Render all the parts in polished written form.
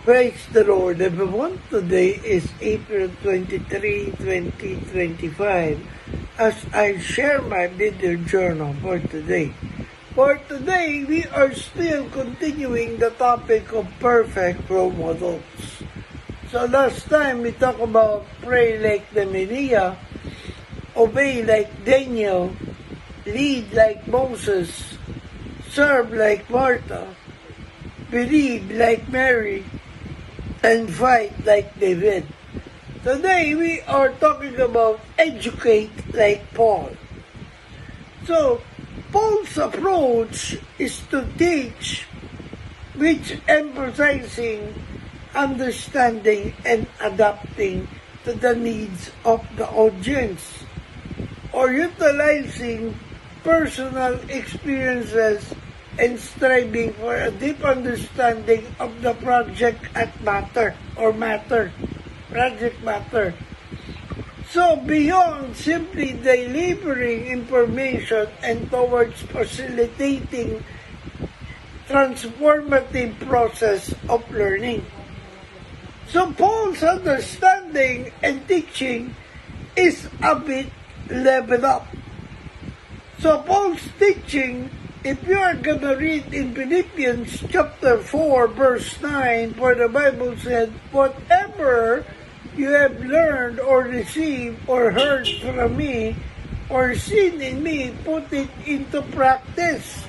Praise the Lord, everyone. Today is April 23, 2025, as I share my video journal for today. For today, we are still continuing the topic of perfect role models. So last time, we talked about pray like Nehemiah, obey like Daniel, lead like Moses, serve like Martha, believe like Mary, and fight like David. Today, we are talking about educate like Paul. So, Paul's approach is to teach, which emphasizing understanding and adapting to the needs of the audience, or utilizing personal experiences and striving for a deep understanding of the project matter. So beyond simply delivering information and towards facilitating transformative process of learning. So Paul's understanding and teaching is a bit leveled up. So Paul's teaching, if you are going to read in Philippians chapter 4, verse 9, for the Bible said, whatever you have learned or received or heard from me or seen in me, put it into practice.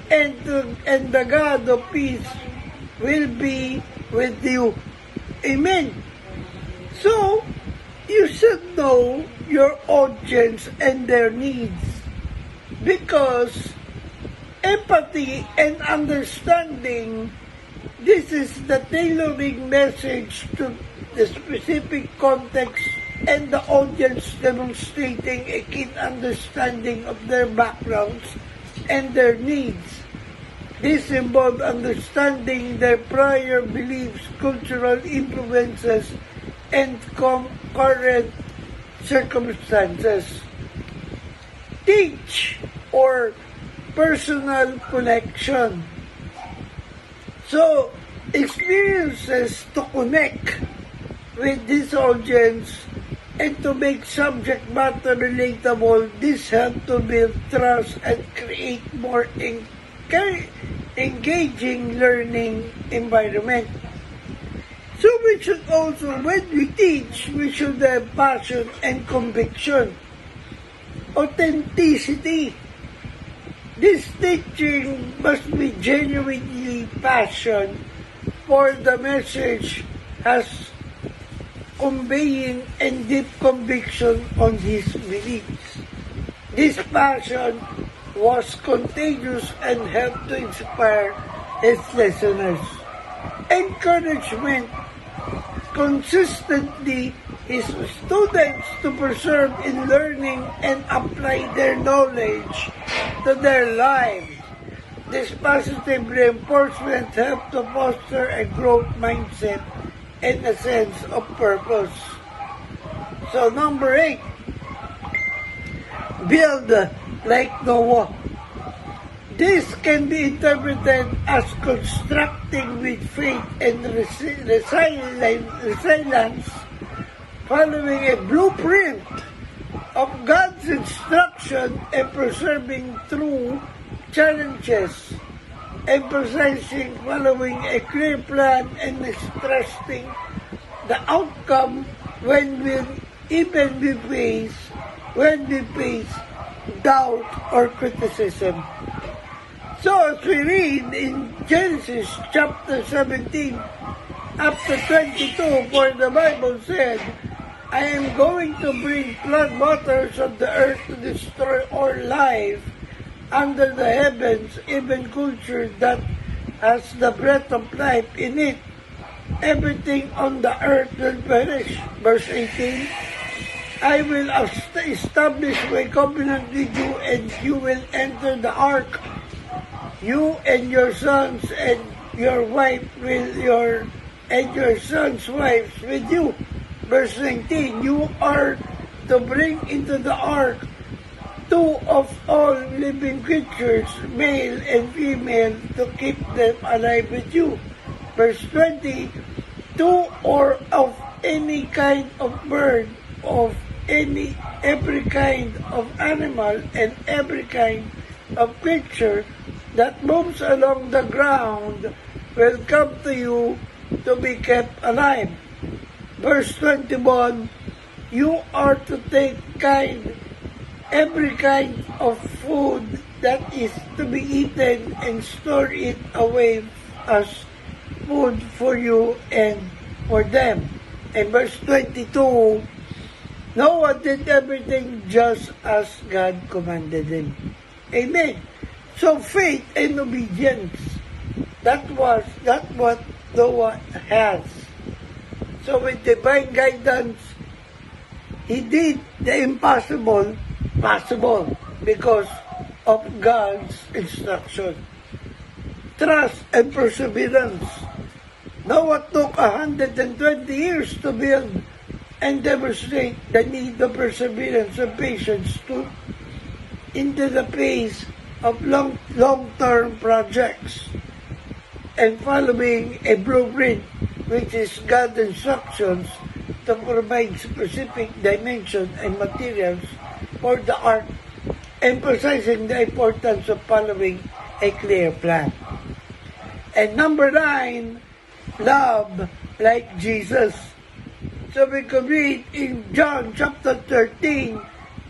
And the God of peace will be with you. Amen. So, you should know your audience and their needs, because empathy and understanding, this is the tailoring message to the specific context and the audience, demonstrating a keen understanding of their backgrounds and their needs. This involves understanding their prior beliefs, cultural influences, and current circumstances. Teach or personal connection. So, experiences to connect with this audience and to make subject matter relatable, this helps to build trust and create more engaging learning environment. So we should also, when we teach, we should have passion and conviction. Authenticity. This teaching must be genuinely passion for the message, has conveying and deep conviction on his beliefs. This passion was contagious and helped to inspire his listeners. Encouragement consistently his students to persevere in learning and apply their knowledge to their lives. This positive reinforcement helps to foster a growth mindset and a sense of purpose. So number 8, build like Noah. This can be interpreted as constructing with faith and resilience, following a blueprint of God's instruction and persevering through challenges, emphasizing following a clear plan and trusting the outcome when we face doubt or criticism. So as we read in Genesis chapter 17, after 22, for the Bible said, I am going to bring flood waters of the earth to destroy all life under the heavens, even culture that has the breath of life in it. Everything on the earth will perish. Verse 18, I will establish my covenant with you, and you will enter the ark. You and your sons and your wife and your sons' wives with you. Verse 19, you are to bring into the ark 2 of all living creatures, male and female, to keep them alive with you. Verse 20, two or of any kind of bird, of every kind of animal, and every kind of creature that moves along the ground will come to you to be kept alive. Verse 21, you are to take every kind of food that is to be eaten and store it away as food for you and for them. And verse 22, Noah did everything just as God commanded him. Amen. So faith and obedience, that's what Noah has. So with divine guidance, he did the impossible possible because of God's instruction. Trust and perseverance. Noah took 120 years to build and demonstrate the need of perseverance and patience into the face of long-term projects and following a blueprint, which is God's instructions to provide specific dimensions and materials for the ark, emphasizing the importance of following a clear plan. And number 9, love like Jesus. So we can read in John chapter 13,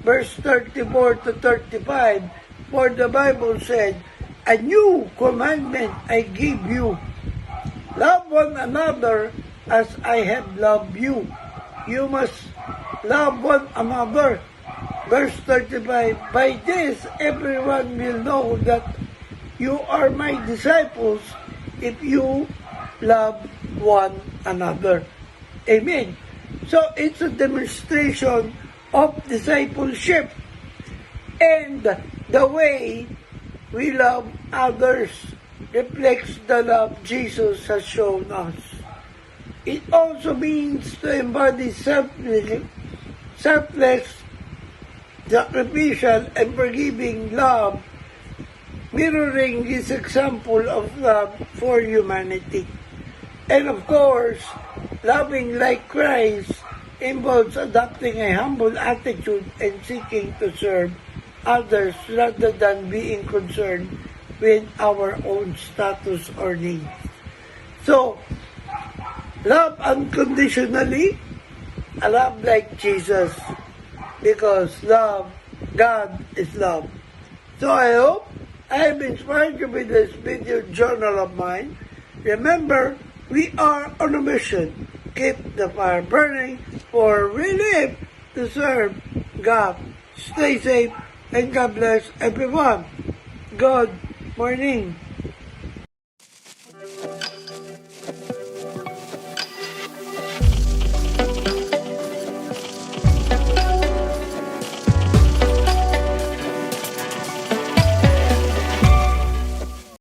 verse 34 to 35, for the Bible said, a new commandment I give you. Love one another as I have loved you. You must love one another. Verse 35, by this everyone will know that you are my disciples if you love one another. Amen. So it's a demonstration of discipleship and the way we love others reflects the love Jesus has shown us. It also means to embody selfless, sacrificial, and forgiving love, mirroring His example of love for humanity. And of course, loving like Christ involves adopting a humble attitude and seeking to serve others rather than being concerned with our own status or needs. So, love unconditionally, a love like Jesus, because God is love. So I hope I have inspired you with this video journal of mine. Remember, we are on a mission. Keep the fire burning, for we live to serve God. Stay safe and God bless everyone. Good morning.